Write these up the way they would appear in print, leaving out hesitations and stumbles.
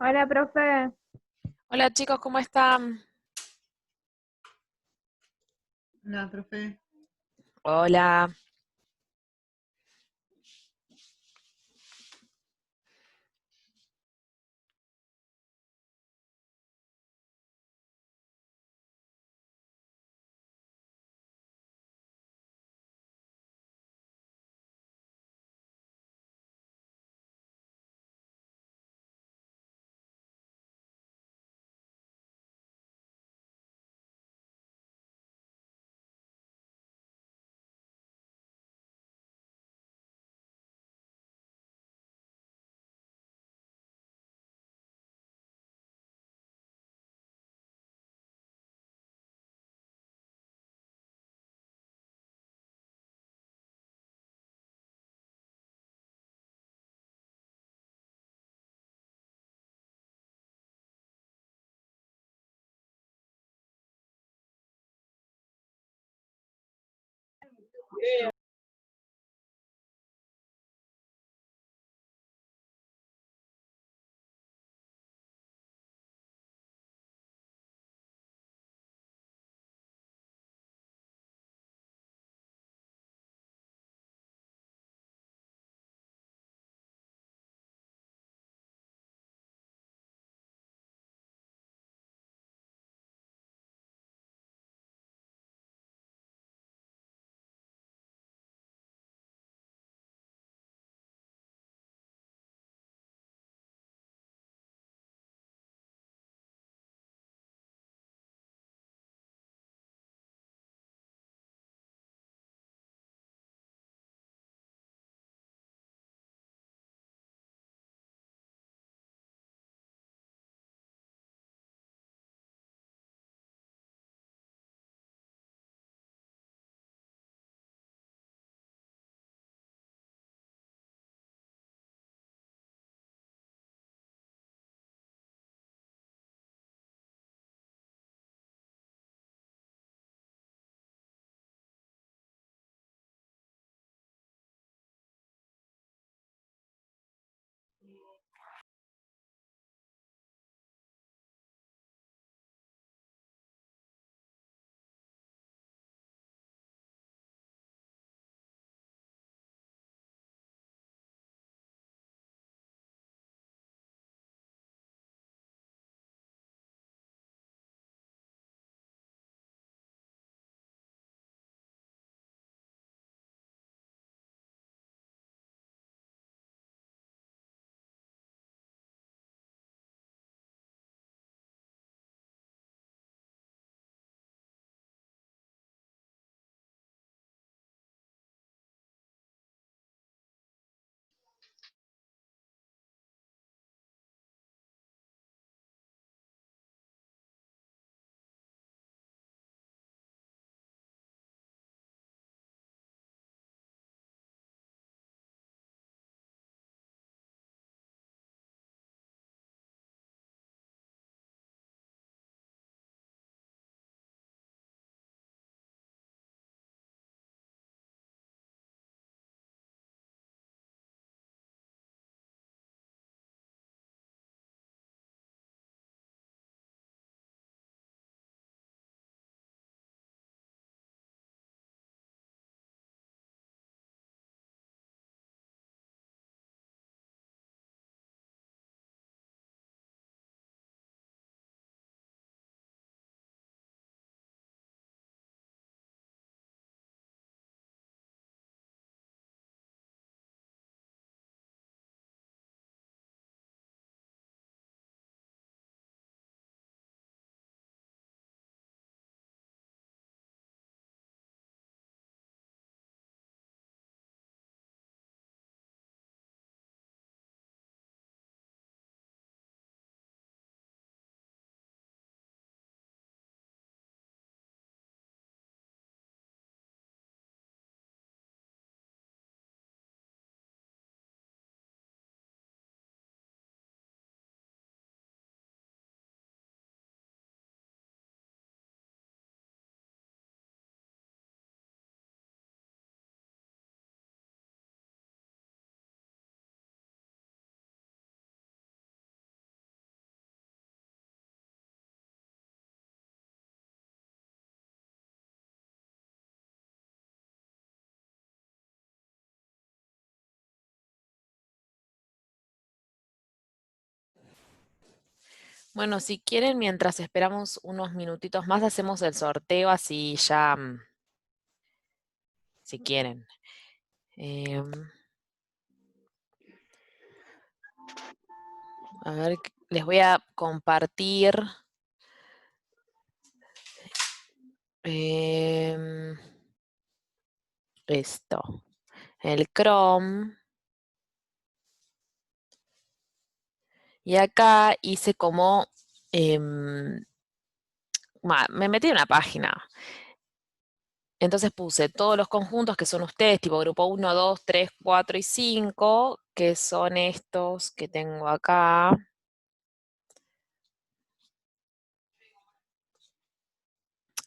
Hola, profe. Hola chicos, ¿cómo están? Hola, profe. Hola. Bueno, si quieren, mientras esperamos unos minutitos más, hacemos el sorteo así ya, si quieren. Em, a ver, les voy a compartir. em, Esto, el Chrome. Y acá hice como, me metí en una página. Entonces puse todos los conjuntos que son ustedes, tipo grupo 1, 2, 3, 4 y 5, que son estos que tengo acá.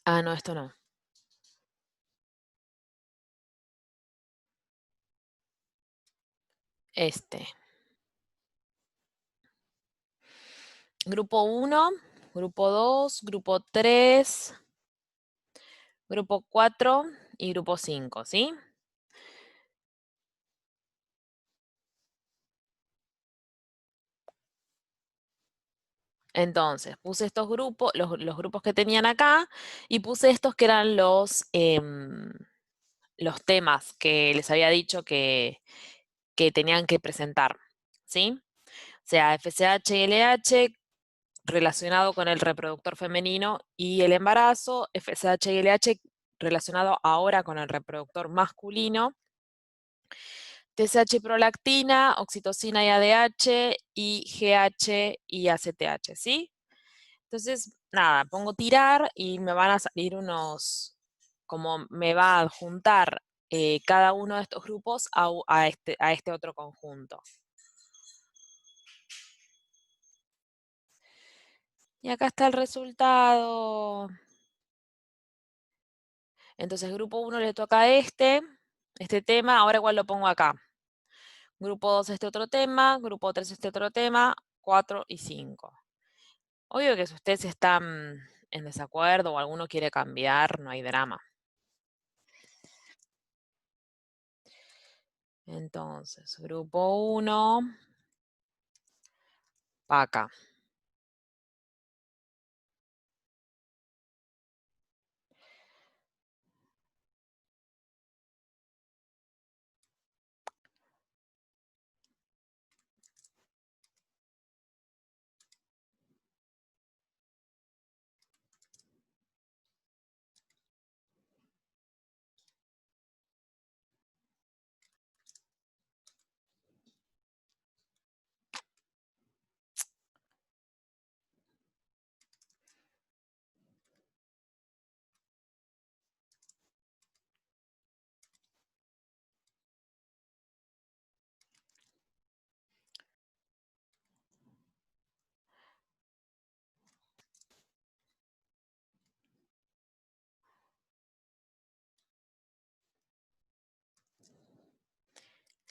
Ah, no, esto no. Este. Grupo 1, grupo 2, grupo 3, grupo 4 y grupo 5, ¿sí? Entonces, puse estos grupos, los grupos que tenían acá, y puse estos que eran los temas que les había dicho que tenían que presentar, ¿sí? O sea, FSH y LH relacionado con el reproductor femenino y el embarazo, FSH y LH relacionado ahora con el reproductor masculino, TSH y prolactina, oxitocina y ADH, y GH y ACTH, ¿sí? Entonces, nada, pongo tirar y me van a salir como me va a adjuntar cada uno de estos grupos a este otro conjunto. Y acá está el resultado. Entonces, grupo 1 le toca a este tema, ahora igual lo pongo acá. Grupo 2 este otro tema, grupo 3 este otro tema, 4 y 5. Obvio que si ustedes están en desacuerdo o alguno quiere cambiar, no hay drama. Entonces, grupo 1, para acá.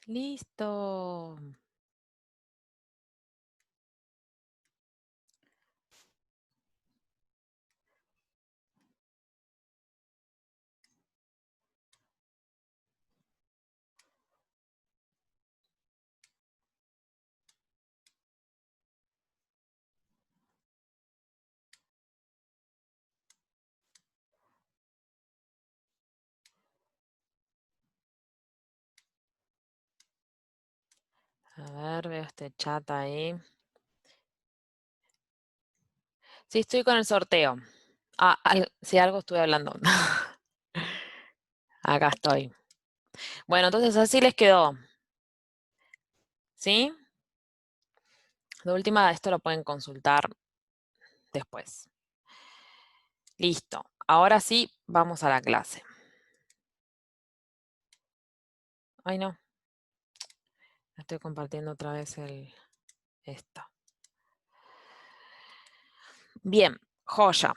Listo. A ver, veo este chat ahí. Sí, estoy con el sorteo. Ah, sí, algo estuve hablando. Acá estoy. Bueno, entonces así les quedó. ¿Sí? De última, esto lo pueden consultar después. Listo. Ahora sí, vamos a la clase. Ay, no. Estoy compartiendo otra vez esto. Bien, joya.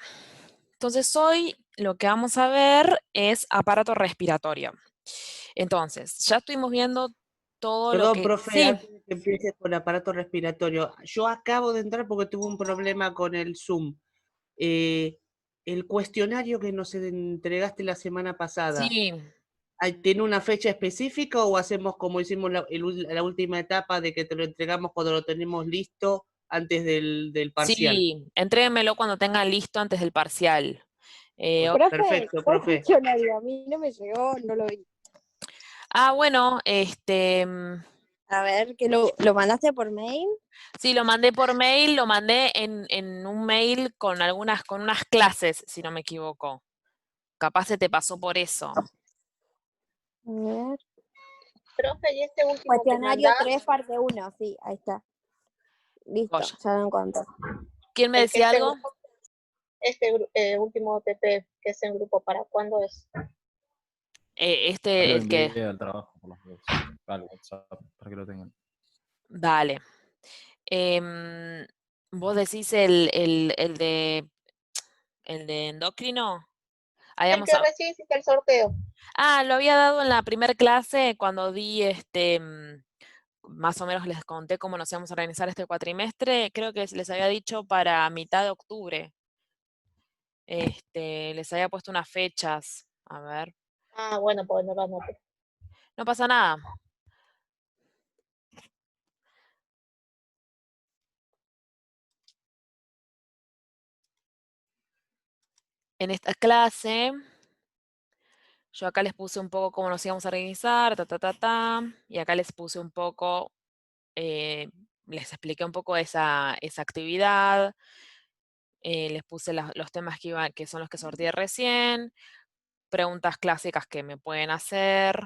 Entonces hoy lo que vamos a ver es aparato respiratorio. Entonces, ya estuvimos viendo todo lo Perdón, que... profe, Sí, antes de que empieces con el aparato respiratorio, yo acabo de entrar porque tuve un problema con el Zoom. Eh, el cuestionario que nos entregaste la semana pasada, sí. ¿tiene una fecha específica o hacemos como hicimos la última etapa de que te lo entregamos cuando lo tenemos listo antes del parcial. Sí, entréguenmelo cuando tengan listo antes del parcial. Bueno, Profe, perfecto, ¿cuál profe. cuestionario? A mí no me llegó, no lo vi. Bueno, A ver, que lo mandaste por mail. sí, lo mandé por mail, lo mandé en un mail con unas clases, si no me equivoco. Capaz se te pasó por eso. A ver. Profe, y este último que Cuestionario mandás, 3, parte 1, sí, ahí está. Listo, Joya. ya lo encontré. ¿Quién me el que decía es en algo? grupo, último TP, que es en grupo, ¿para cuándo es? Este, Lo el que... envié al trabajo por los dos, al WhatsApp, para que lo tengan. Dale. Vos decís el de endocrino. El que recién hiciste el sorteo. Lo había dado en la primera clase cuando di más o menos les conté cómo nos íbamos a organizar este cuatrimestre. Creo que les había dicho para mitad de octubre. Les había puesto unas fechas. A ver. Ah, bueno, pues no lo anoté. No pasa nada. En esta clase, yo acá les puse un poco cómo nos íbamos a organizar, y acá les puse un poco, les expliqué un poco esa actividad, les puse los temas que son los que sorteé recién, preguntas clásicas que me pueden hacer,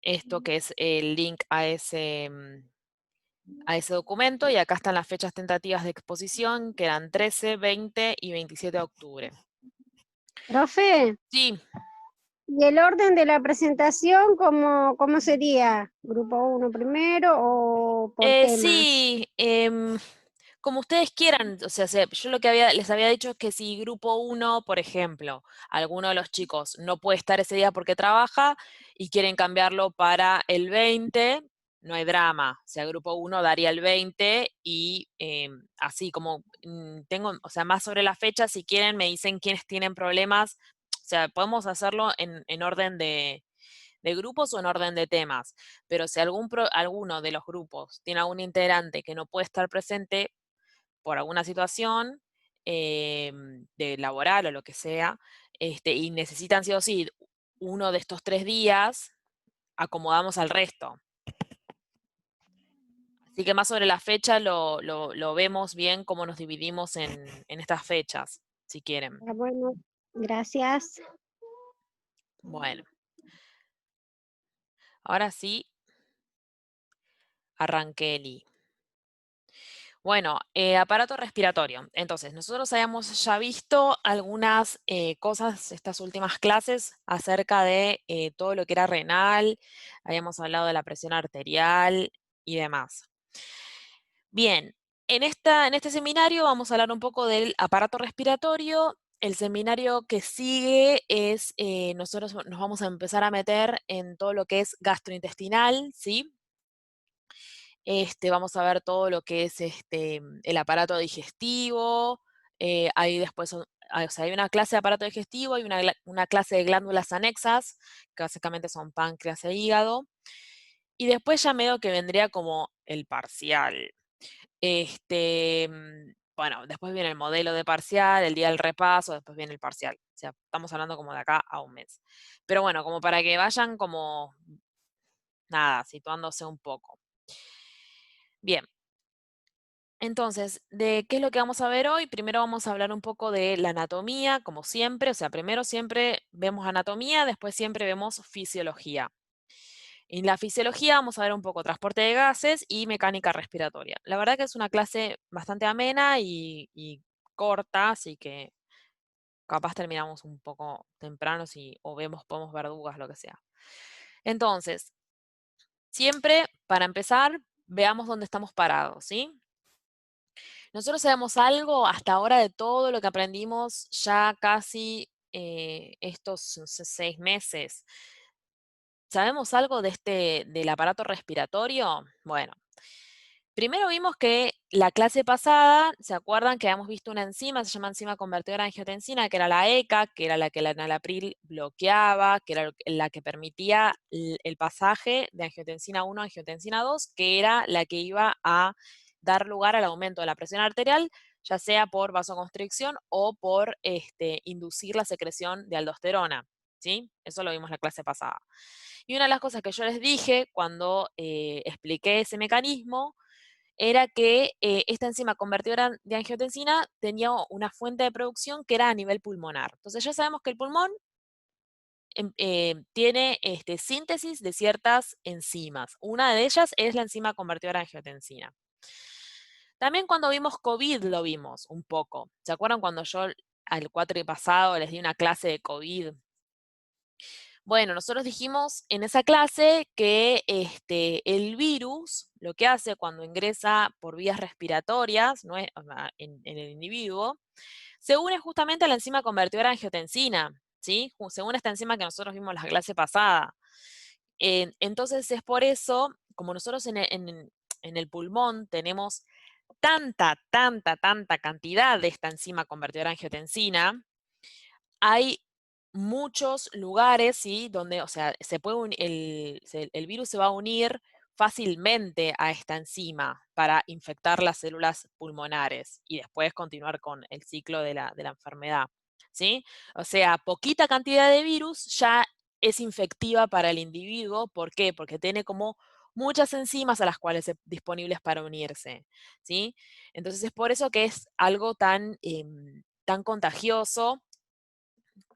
esto que es el link a ese documento, y acá están las fechas tentativas de exposición, que eran 13, 20 y 27 de octubre. Profe, Sí, ¿y el orden de la presentación cómo sería? ¿Grupo 1 primero o por temas? sí, como ustedes quieran, o sea, yo lo que les había dicho es que si grupo 1, por ejemplo, alguno de los chicos no puede estar ese día porque trabaja y quieren cambiarlo para el 20, no hay drama. O sea, grupo 1 daría el 20 y así como tengo, o sea, más sobre la fecha, si quieren me dicen quiénes tienen problemas. O sea, podemos hacerlo en orden de grupos o en orden de temas, pero si alguno de los grupos tiene algún integrante que no puede estar presente por alguna situación de laboral o lo que sea, y necesitan sí o sí uno de estos 3 días, acomodamos al resto. Así que más sobre la fecha lo vemos bien cómo nos dividimos en estas fechas, si quieren. Ah, bueno, gracias. Bueno. Ahora sí, arranqué el I. Bueno, aparato respiratorio. Entonces, nosotros habíamos ya visto algunas cosas estas últimas clases acerca de todo lo que era renal, habíamos hablado de la presión arterial y demás. Bien, en este seminario vamos a hablar un poco del aparato respiratorio. El seminario que sigue es, nosotros nos vamos a empezar a meter en todo lo que es gastrointestinal, ¿sí? Vamos a ver todo lo que es el aparato digestivo, hay después, o sea, hay una clase de aparato digestivo, hay una clase de glándulas anexas, que básicamente son páncreas e hígado, y después ya medio que vendría como el parcial. Bueno, después viene el modelo de parcial, el día del repaso, después viene el parcial. O sea, estamos hablando como de acá a un mes. Pero bueno, como para que vayan como, nada, situándose un poco. Bien. Entonces, ¿de qué es lo que vamos a ver hoy? Primero vamos a hablar un poco de la anatomía, como siempre. O sea, primero siempre vemos anatomía, después siempre vemos fisiología. En la fisiología vamos a ver un poco transporte de gases y mecánica respiratoria. La verdad que es una clase bastante amena y corta, así que capaz terminamos un poco temprano o podemos ver dudas, lo que sea. Entonces, siempre, para empezar, veamos dónde estamos parados, ¿sí? Nosotros sabemos algo hasta ahora de todo lo que aprendimos ya casi estos 6 meses. ¿Sabemos algo del aparato respiratorio? Bueno, primero vimos que la clase pasada, ¿se acuerdan que habíamos visto una enzima, se llama enzima convertidora de angiotensina, que era la ECA, que era la que la enalapril bloqueaba, que era la que permitía el pasaje de angiotensina 1 a angiotensina 2, que era la que iba a dar lugar al aumento de la presión arterial, ya sea por vasoconstricción o por inducir la secreción de aldosterona, ¿sí? Eso lo vimos en la clase pasada. Y una de las cosas que yo les dije cuando expliqué ese mecanismo era que esta enzima convertidora de angiotensina tenía una fuente de producción que era a nivel pulmonar. Entonces ya sabemos que el pulmón tiene síntesis de ciertas enzimas. Una de ellas es la enzima convertidora de angiotensina. También cuando vimos COVID lo vimos un poco. ¿Se acuerdan cuando yo al cuatri pasado les di una clase de COVID? Bueno, nosotros dijimos en esa clase que el virus lo que hace cuando ingresa por vías respiratorias, ¿no es? O sea, en el individuo, se une justamente a la enzima convertidora de angiotensina, ¿sí? Según esta enzima que nosotros vimos en la clase pasada. Entonces es por eso, como nosotros en el pulmón tenemos tanta cantidad de esta enzima convertidora de angiotensina, hay muchos lugares, ¿sí? Donde, o sea, el virus se va a unir fácilmente a esta enzima para infectar las células pulmonares y después continuar con el ciclo de la enfermedad, ¿sí? O sea, poquita cantidad de virus ya es infectiva para el individuo. ¿Por qué? Porque tiene como muchas enzimas a las cuales disponibles para unirse, ¿sí? Entonces es por eso que es algo tan contagioso,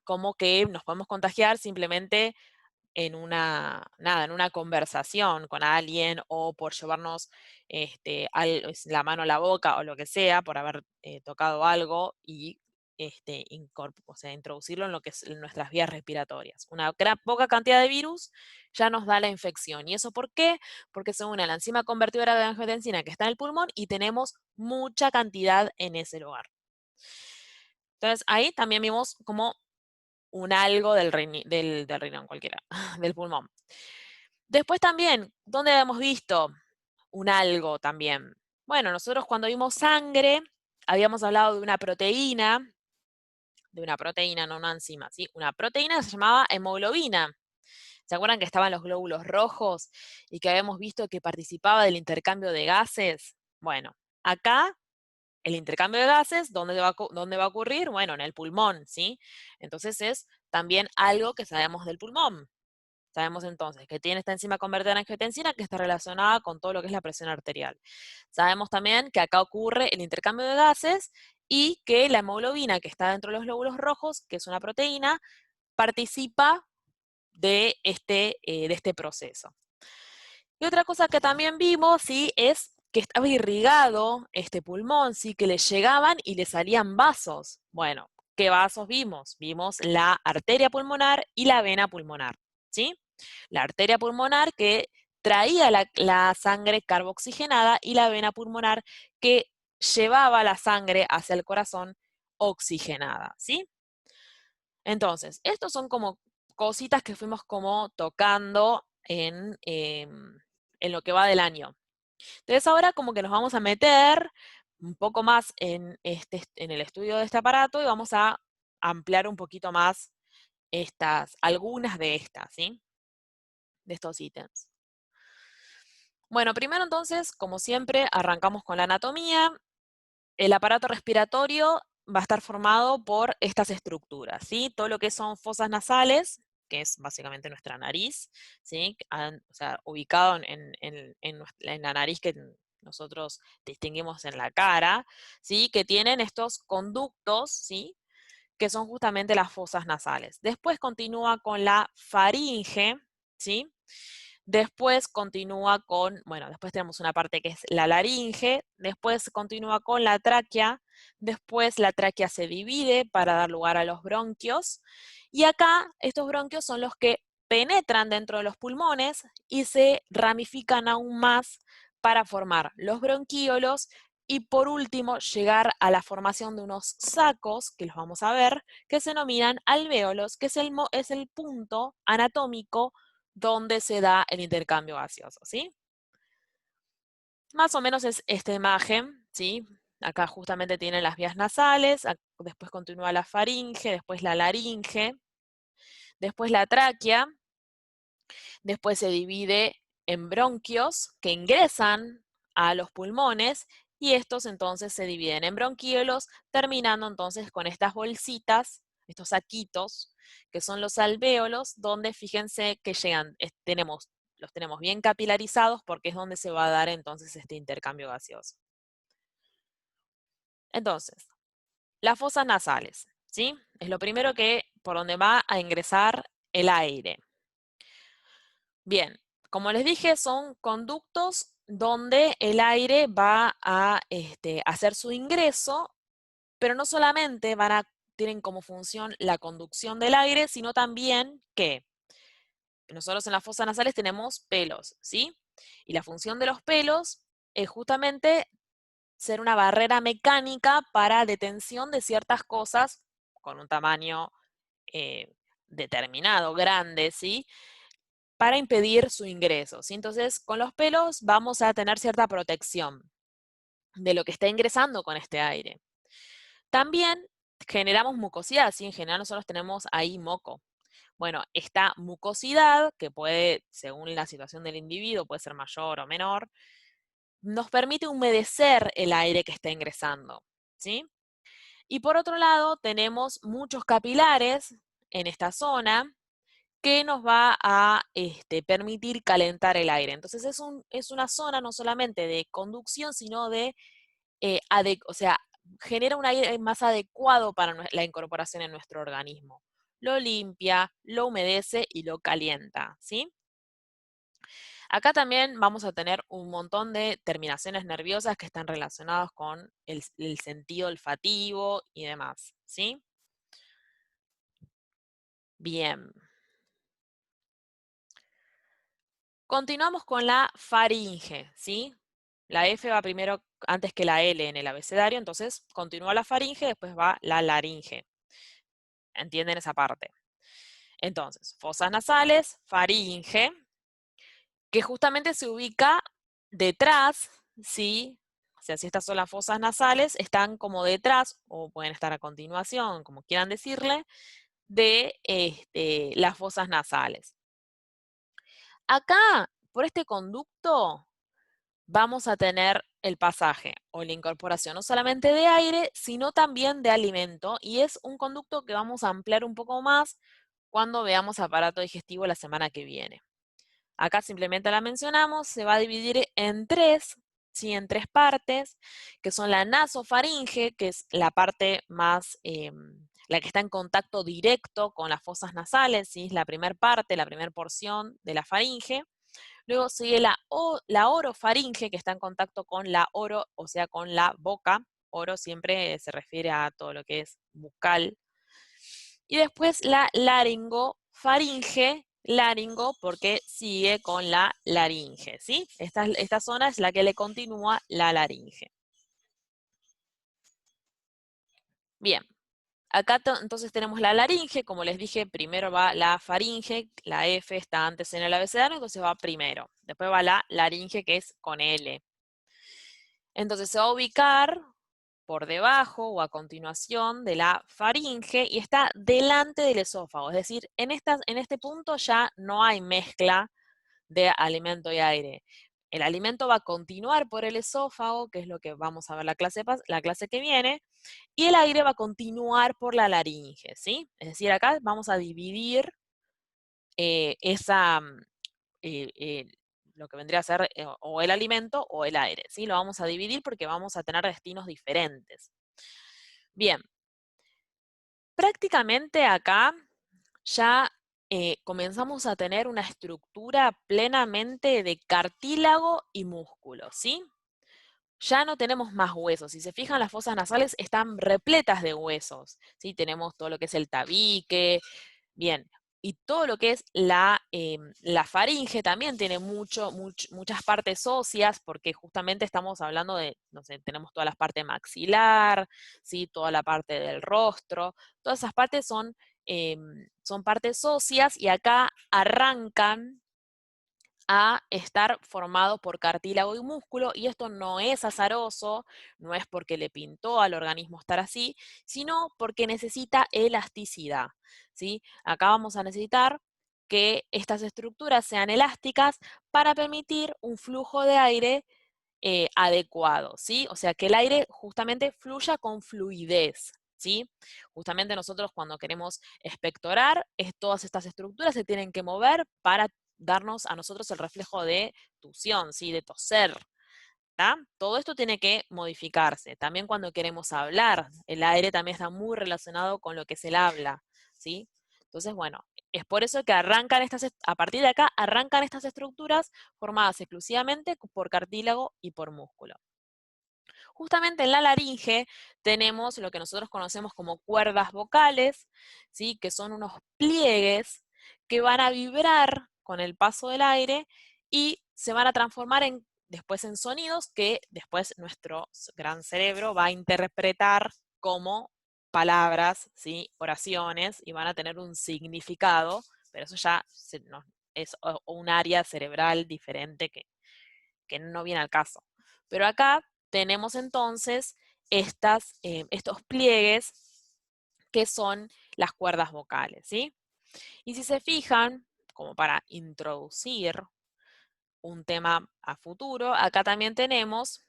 como que nos podemos contagiar simplemente en una conversación con alguien o por llevarnos la mano a la boca o lo que sea, por haber tocado algo y o sea, introducirlo en lo que es en nuestras vías respiratorias. Una poca cantidad de virus ya nos da la infección. ¿Y eso por qué? Porque se une a la enzima convertidora de angiotensina que está en el pulmón y tenemos mucha cantidad en ese lugar. Entonces ahí también vimos como un algo del riñón, cualquiera, del pulmón. Después también, ¿dónde hemos visto un algo también? Bueno, nosotros cuando vimos sangre, habíamos hablado de una proteína, no una enzima, ¿sí? Una proteína que se llamaba hemoglobina. ¿Se acuerdan que estaban los glóbulos rojos y que habíamos visto que participaba del intercambio de gases? Bueno, acá el intercambio de gases, ¿dónde va a ocurrir? Bueno, en el pulmón, ¿sí? Entonces es también algo que sabemos del pulmón. Sabemos entonces que tiene esta enzima convertida en angiotensina que está relacionada con todo lo que es la presión arterial. Sabemos también que acá ocurre el intercambio de gases y que la hemoglobina que está dentro de los glóbulos rojos, que es una proteína, participa de este proceso. Y otra cosa que también vimos, ¿sí? Es que estaba irrigado este pulmón, ¿sí? Que le llegaban y le salían vasos. Bueno, ¿qué vasos vimos? Vimos la arteria pulmonar y la vena pulmonar, ¿sí? La arteria pulmonar que traía la sangre carboxigenada y la vena pulmonar que llevaba la sangre hacia el corazón oxigenada, ¿sí? Entonces, estos son como cositas que fuimos como tocando en lo que va del año. Entonces ahora como que nos vamos a meter un poco más en el estudio de este aparato y vamos a ampliar un poquito más algunas de estas, ¿sí? De estos ítems. Bueno, primero entonces, como siempre, arrancamos con la anatomía. El aparato respiratorio va a estar formado por estas estructuras, ¿sí? Todo lo que son fosas nasales, que es básicamente nuestra nariz, ¿sí? O sea, ubicado en la nariz que nosotros distinguimos en la cara, ¿sí? Que tienen estos conductos, ¿sí? Que son justamente las fosas nasales. Después continúa con la faringe, ¿sí? Después continúa con, bueno, después tenemos una parte que es la laringe, después continúa con la tráquea, después la tráquea se divide para dar lugar a los bronquios, y acá estos bronquios son los que penetran dentro de los pulmones y se ramifican aún más para formar los bronquíolos y por último llegar a la formación de unos sacos, que los vamos a ver, que se denominan alvéolos, que es el punto anatómico donde se da el intercambio gaseoso, ¿sí? Más o menos es esta imagen, ¿sí? Acá justamente tienen las vías nasales, después continúa la faringe, después la laringe, después la tráquea, después se divide en bronquios que ingresan a los pulmones y estos entonces se dividen en bronquiolos, terminando entonces con estas bolsitas, estos saquitos, que son los alvéolos, donde fíjense que llegan, los tenemos bien capilarizados porque es donde se va a dar entonces este intercambio gaseoso. Entonces, las fosas nasales, ¿sí? Es lo primero por donde va a ingresar el aire. Bien, como les dije, son conductos donde el aire va a hacer su ingreso, pero no solamente tienen como función la conducción del aire, sino también que nosotros en las fosas nasales tenemos pelos, ¿sí? Y la función de los pelos es justamente ser una barrera mecánica para detención de ciertas cosas con un tamaño determinado, grande, ¿sí? Para impedir su ingreso, ¿sí? Entonces, con los pelos vamos a tener cierta protección de lo que está ingresando con este aire. También generamos mucosidad, ¿sí? En general nosotros tenemos ahí moco. Bueno, esta mucosidad, que puede, según la situación del individuo, puede ser mayor o menor, nos permite humedecer el aire que está ingresando, ¿sí? Y por otro lado, tenemos muchos capilares en esta zona que nos va a permitir calentar el aire. Entonces es una zona no solamente de conducción, sino o sea, genera un aire más adecuado para la incorporación en nuestro organismo. Lo limpia, lo humedece y lo calienta, ¿sí? Acá también vamos a tener un montón de terminaciones nerviosas que están relacionadas con el sentido olfativo y demás, ¿sí? Bien. Continuamos con la faringe, ¿sí? La F va primero antes que la L en el abecedario, entonces continúa la faringe, después va la laringe. ¿Entienden esa parte? Entonces, fosas nasales, faringe, que justamente se ubica detrás, ¿sí? O sea, si estas son las fosas nasales, están como detrás, o pueden estar a continuación, como quieran decirle, de las fosas nasales. Acá, por este conducto, vamos a tener el pasaje o la incorporación no solamente de aire, sino también de alimento, y es un conducto que vamos a ampliar un poco más cuando veamos aparato digestivo la semana que viene. Acá simplemente la mencionamos, se va a dividir en tres, ¿sí? En tres partes, que son la nasofaringe, que es la parte más, la que está en contacto directo con las fosas nasales, ¿sí? Es la primera parte, la primera porción de la faringe. Luego sigue la orofaringe, que está en contacto con la o sea, con la boca. Oro siempre se refiere a todo lo que es bucal. Y después la laringofaringe, laringo porque sigue con la laringe, ¿sí? Esta zona es la que le continúa la laringe. Bien. Acá entonces tenemos la laringe, como les dije, primero va la faringe, la F está antes en el abecedario, entonces va primero. Después va la laringe, que es con L. Entonces se va a ubicar por debajo o a continuación de la faringe y está delante del esófago. Es decir, en este punto ya no hay mezcla de alimento y aire. El alimento va a continuar por el esófago, que es lo que vamos a ver la clase que viene, y el aire va a continuar por la laringe, ¿sí? Es decir, acá vamos a dividir lo que vendría a ser o el alimento o el aire, ¿sí? Lo vamos a dividir porque vamos a tener destinos diferentes. Bien. Prácticamente acá ya comenzamos a tener una estructura plenamente de cartílago y músculo, ¿sí? Ya no tenemos más huesos. Si se fijan, las fosas nasales están repletas de huesos, ¿sí? Tenemos todo lo que es el tabique, bien, y todo lo que es la faringe también tiene muchas partes óseas, porque justamente estamos hablando de, no sé, tenemos toda la parte maxilar, ¿sí? Toda la parte del rostro, todas esas partes son partes óseas y acá arrancan a estar formados por cartílago y músculo, y esto no es azaroso, no es porque le pintó al organismo estar así, sino porque necesita elasticidad, ¿sí? Acá vamos a necesitar que estas estructuras sean elásticas para permitir un flujo de aire adecuado, ¿sí? O sea, que el aire justamente fluya con fluidez, ¿sí? Justamente nosotros cuando queremos expectorar, todas estas estructuras se tienen que mover para darnos a nosotros el reflejo de tusión, ¿sí? De toser, ¿tá? Todo esto tiene que modificarse. También cuando queremos hablar, el aire también está muy relacionado con lo que es el habla, ¿sí? Entonces, bueno, es por eso que a partir de acá, arrancan estas estructuras formadas exclusivamente por cartílago y por músculo. Justamente en la laringe tenemos lo que nosotros conocemos como cuerdas vocales, ¿sí? Que son unos pliegues que van a vibrar con el paso del aire y se van a transformar después en sonidos que después nuestro gran cerebro va a interpretar como palabras, ¿sí? Oraciones, y van a tener un significado, pero eso ya es un área cerebral diferente que no viene al caso. Pero acá tenemos entonces estos pliegues que son las cuerdas vocales, ¿sí? Y si se fijan, como para introducir un tema a futuro, acá también tenemos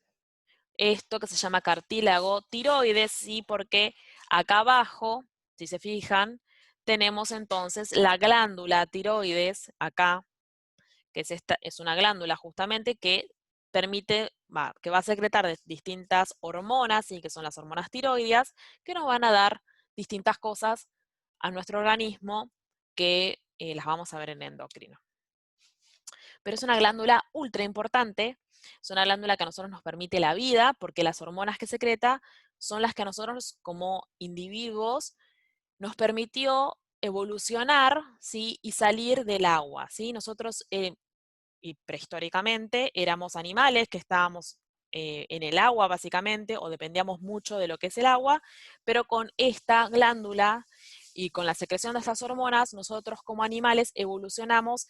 esto que se llama cartílago tiroides, ¿sí? Porque acá abajo, si se fijan, tenemos entonces la glándula tiroides, acá, que es una glándula justamente que que va a secretar distintas hormonas, ¿sí? Que son las hormonas tiroideas, que nos van a dar distintas cosas a nuestro organismo que las vamos a ver en endocrino. Pero es una glándula ultra importante, es una glándula que a nosotros nos permite la vida, porque las hormonas que secreta son las que a nosotros como individuos nos permitió evolucionar, ¿sí? Y salir del agua, ¿sí? Nosotros y prehistóricamente éramos animales que estábamos en el agua básicamente, o dependíamos mucho de lo que es el agua, pero con esta glándula y con la secreción de estas hormonas, nosotros como animales evolucionamos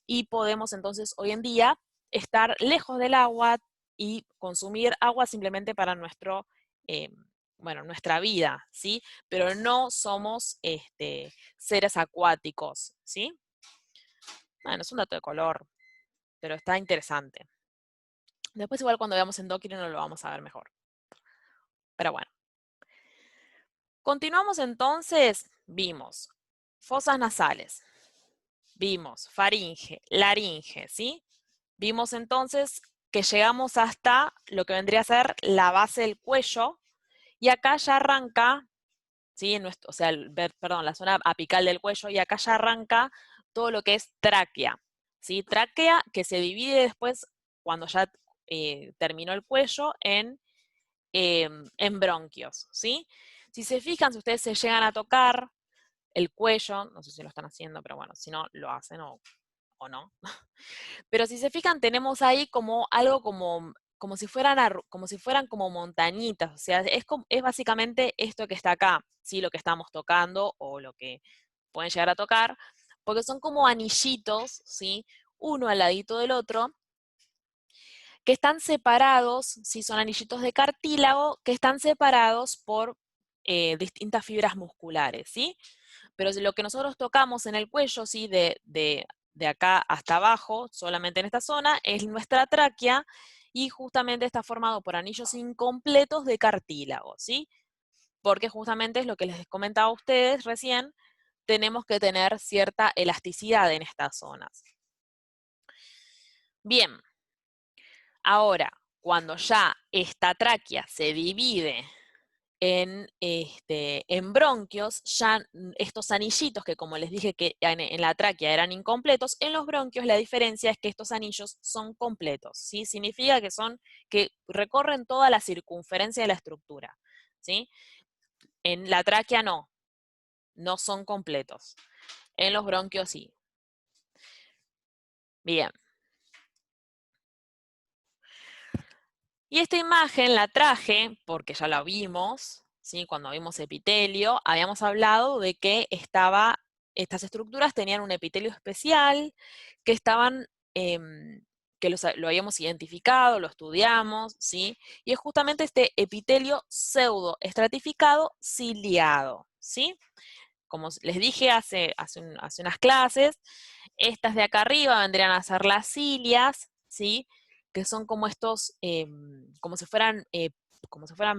y podemos entonces hoy en día estar lejos del agua y consumir agua simplemente para nuestra vida, ¿sí? Pero no somos seres acuáticos, ¿sí? Bueno, es un dato de color, pero está interesante. Después igual cuando veamos endocrino lo vamos a ver mejor. Pero bueno. Continuamos entonces, vimos fosas nasales, vimos faringe, laringe, ¿sí? Vimos entonces que llegamos hasta lo que vendría a ser la base del cuello, y acá ya arranca, ¿sí? La zona apical del cuello, y acá ya arranca todo lo que es tráquea, ¿sí? Tráquea que se divide después, cuando ya terminó el cuello, en bronquios, ¿sí? Si se fijan, si ustedes se llegan a tocar el cuello, no sé si lo están haciendo, pero bueno, si no, lo hacen o no. Pero si se fijan, tenemos ahí como algo como si fueran como montañitas, o sea, es básicamente esto que está acá, ¿sí? Lo que estamos tocando o lo que pueden llegar a tocar, porque son como anillitos, ¿sí? Uno al ladito del otro, que están separados, si son anillitos de cartílago, que están separados por distintas fibras musculares, ¿sí? Pero lo que nosotros tocamos en el cuello, ¿sí? De acá hasta abajo, solamente en esta zona, es nuestra tráquea, y justamente está formado por anillos incompletos de cartílago, ¿sí? Porque justamente es lo que les comentaba a ustedes recién, tenemos que tener cierta elasticidad en estas zonas. Bien. Ahora, cuando ya esta tráquea se divide en bronquios, ya estos anillitos que, como les dije que en la tráquea eran incompletos, en los bronquios la diferencia es que estos anillos son completos, ¿sí? Significa que recorren toda la circunferencia de la estructura, ¿sí? En la tráquea no son completos. En los bronquios sí. Bien. Y esta imagen la traje porque ya la vimos, ¿sí? Cuando vimos epitelio, habíamos hablado de que estas estructuras tenían un epitelio especial, que lo habíamos identificado, lo estudiamos, ¿sí? Y es justamente este epitelio pseudoestratificado ciliado, ¿sí? Como les dije hace unas clases, estas de acá arriba vendrían a ser las cilias, ¿sí? que son como estos, como si fueran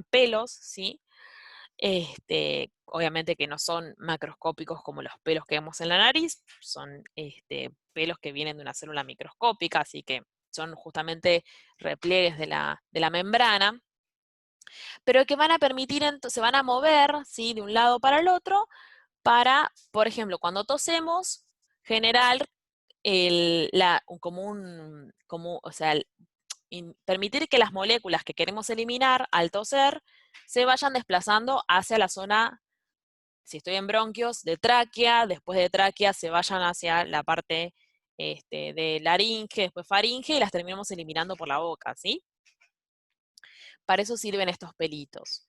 pelos, ¿sí? Obviamente que no son macroscópicos como los pelos que vemos en la nariz, son pelos que vienen de una célula microscópica, así que son justamente repliegues de la membrana, pero que van a permitir, se van a mover, ¿sí? De un lado para el otro, para, por ejemplo, cuando tosemos, generar permitir que las moléculas que queremos eliminar al toser se vayan desplazando hacia la zona, si estoy en bronquios, de tráquea, después de tráquea se vayan hacia la parte de laringe, después faringe, y las terminamos eliminando por la boca, ¿sí? Para eso sirven estos pelitos.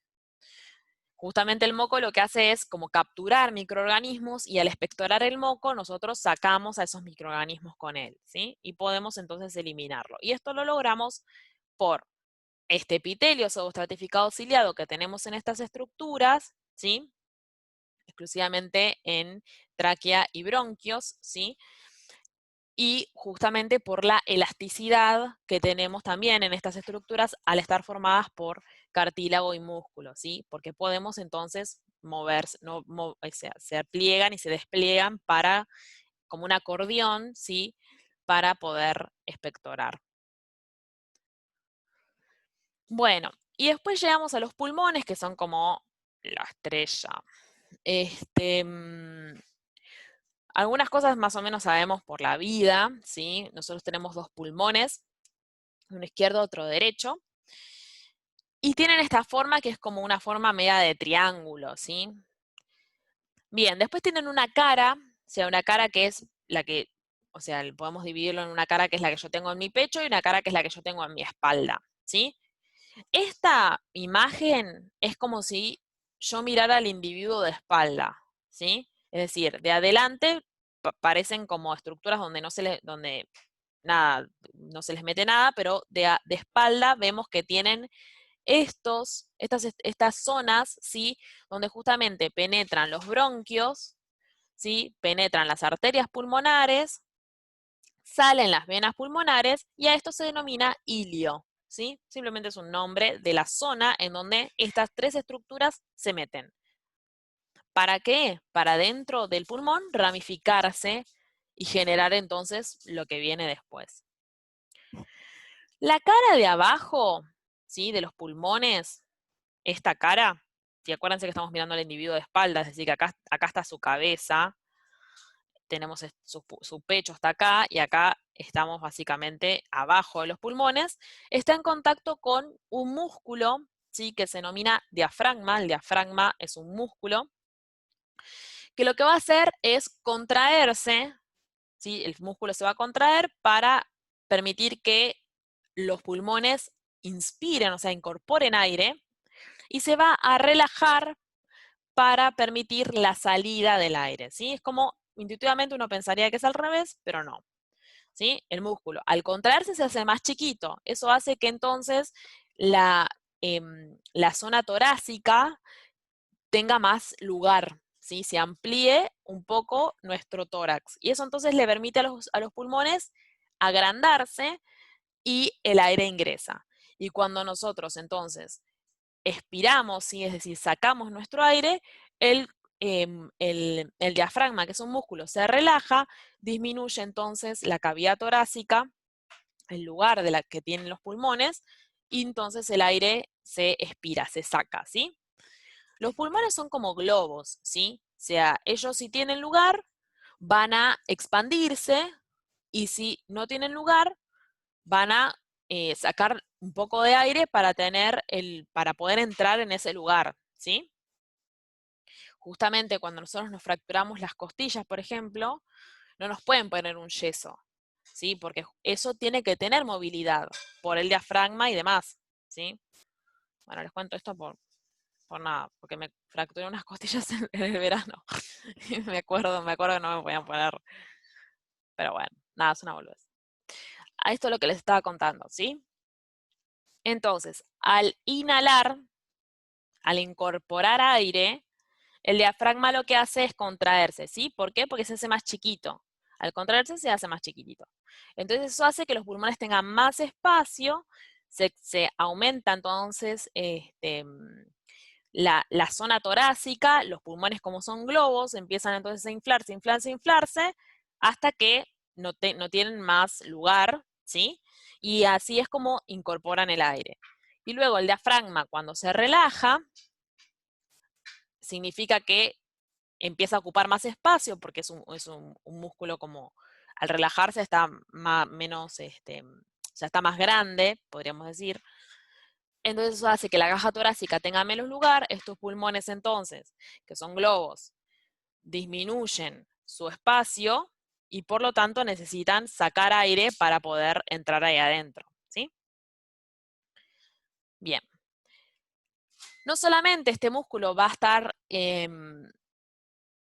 Justamente el moco lo que hace es como capturar microorganismos, y al expectorar el moco nosotros sacamos a esos microorganismos con él, ¿sí? Y podemos entonces eliminarlo. Y esto lo logramos por este epitelio pseudoestratificado ciliado que tenemos en estas estructuras, ¿sí? Exclusivamente en tráquea y bronquios, ¿sí? Y justamente por la elasticidad que tenemos también en estas estructuras al estar formadas por cartílago y músculo, ¿sí? Porque podemos entonces moverse, se pliegan y se despliegan para, como un acordeón, ¿sí? Para poder expectorar. Bueno, y después llegamos a los pulmones, que son como la estrella. Algunas cosas más o menos sabemos por la vida, ¿sí? Nosotros tenemos dos pulmones, uno izquierdo, otro derecho, y tienen esta forma que es como una forma media de triángulo, ¿sí? Bien, después tienen una cara, o sea, una cara que es la que, o sea, podemos dividirlo en una cara que es la que yo tengo en mi pecho y una cara que es la que yo tengo en mi espalda, ¿sí? Esta imagen es como si yo mirara al individuo de espalda, ¿sí? Es decir, de adelante parecen como estructuras donde no se les mete nada, pero de espalda vemos que tienen estas zonas, ¿sí? Donde justamente penetran los bronquios, ¿sí? Penetran las arterias pulmonares, salen las venas pulmonares, y a esto se denomina ilio, ¿sí? Simplemente es un nombre de la zona en donde estas tres estructuras se meten. ¿Para qué? Para dentro del pulmón ramificarse y generar entonces lo que viene después. La cara de abajo, ¿sí? De los pulmones, esta cara, y acuérdense que estamos mirando al individuo de espalda, es decir, que acá está su cabeza, tenemos su pecho está acá, y acá estamos básicamente abajo de los pulmones, está en contacto con un músculo, ¿sí? Que se denomina diafragma. El diafragma es un músculo que lo que va a hacer es contraerse, ¿sí? El músculo se va a contraer para permitir que los pulmones inspiren, o sea, incorporen aire, y se va a relajar para permitir la salida del aire, ¿sí? Es como, intuitivamente uno pensaría que es al revés, pero no, ¿sí? El músculo, al contraerse, se hace más chiquito. Eso hace que entonces la zona torácica tenga más lugar, ¿sí? Se amplíe un poco nuestro tórax. Y eso entonces le permite a los pulmones agrandarse y el aire ingresa. Y cuando nosotros entonces expiramos, ¿sí? Es decir, sacamos nuestro aire, el diafragma, que es un músculo, se relaja, disminuye entonces la cavidad torácica, el lugar de la que tienen los pulmones, y entonces el aire se expira, se saca, ¿sí? Los pulmones son como globos, ¿sí? O sea, ellos si tienen lugar, van a expandirse, y si no tienen lugar, van a sacar un poco de aire para poder entrar en ese lugar, ¿sí? Justamente cuando nosotros nos fracturamos las costillas, por ejemplo, no nos pueden poner un yeso, ¿sí? Porque eso tiene que tener movilidad por el diafragma y demás, ¿sí? Bueno, les cuento esto por nada, porque me fracturé unas costillas en el verano. Y me acuerdo que no me podían poner. Pero bueno, nada, es una boludez. A esto es lo que les estaba contando, ¿sí? Entonces, al inhalar, al incorporar aire, el diafragma lo que hace es contraerse, ¿sí? ¿Por qué? Porque se hace más chiquito. al contraerse se hace más chiquitito. Entonces eso hace que los pulmones tengan más espacio, se aumenta entonces la zona torácica, los pulmones como son globos, empiezan entonces a inflarse, inflarse, inflarse, hasta que no tienen más lugar, ¿sí? Y así es como incorporan el aire. Y luego el diafragma, cuando se relaja, significa que empieza a ocupar más espacio, porque es un músculo como, al relajarse está menos, ya está más grande, podríamos decir. Entonces eso hace que la caja torácica tenga menos lugar, estos pulmones entonces, que son globos, disminuyen su espacio y por lo tanto necesitan sacar aire para poder entrar ahí adentro, ¿sí? Bien. No solamente este músculo va a estar,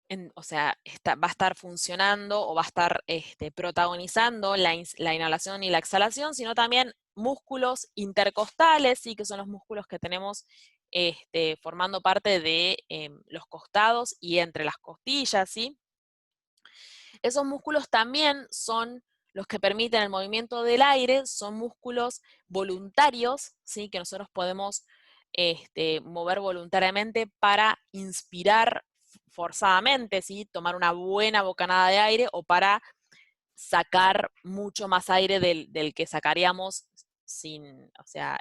va a estar funcionando o va a estar protagonizando la inhalación y la exhalación, sino también músculos intercostales, ¿sí? Que son los músculos que tenemos formando parte de los costados y entre las costillas, ¿sí? Esos músculos también son los que permiten el movimiento del aire, son músculos voluntarios, ¿sí? Que nosotros podemos mover voluntariamente para inspirar forzadamente, ¿sí? Tomar una buena bocanada de aire o para sacar mucho más aire del que sacaríamos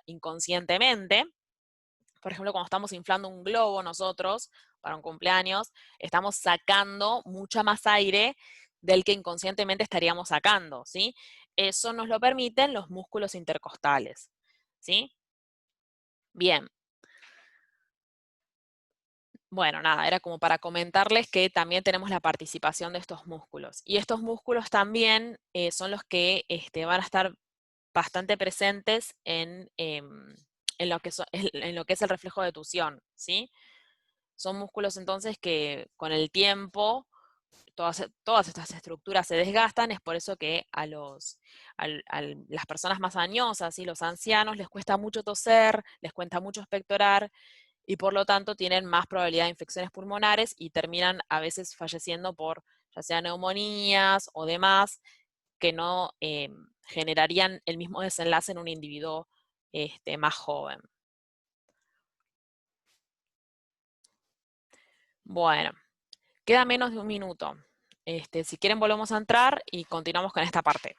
inconscientemente. Por ejemplo, cuando estamos inflando un globo nosotros para un cumpleaños, estamos sacando mucha más aire del que inconscientemente estaríamos sacando, ¿sí? Eso nos lo permiten los músculos intercostales, ¿sí? Bien. Bueno, nada, era como para comentarles que también tenemos la participación de estos músculos. Y estos músculos también son los que van a estar bastante presentes en lo que es el reflejo de tusión, ¿sí? Son músculos entonces que con el tiempo todas estas estructuras se desgastan, es por eso que a las personas más añosas y los ancianos les cuesta mucho toser, les cuesta mucho expectorar, y por lo tanto tienen más probabilidad de infecciones pulmonares y terminan a veces falleciendo por ya sea neumonías o demás que no generarían el mismo desenlace en un individuo más joven. Bueno, queda menos de un minuto. Si quieren volvemos a entrar y continuamos con esta parte.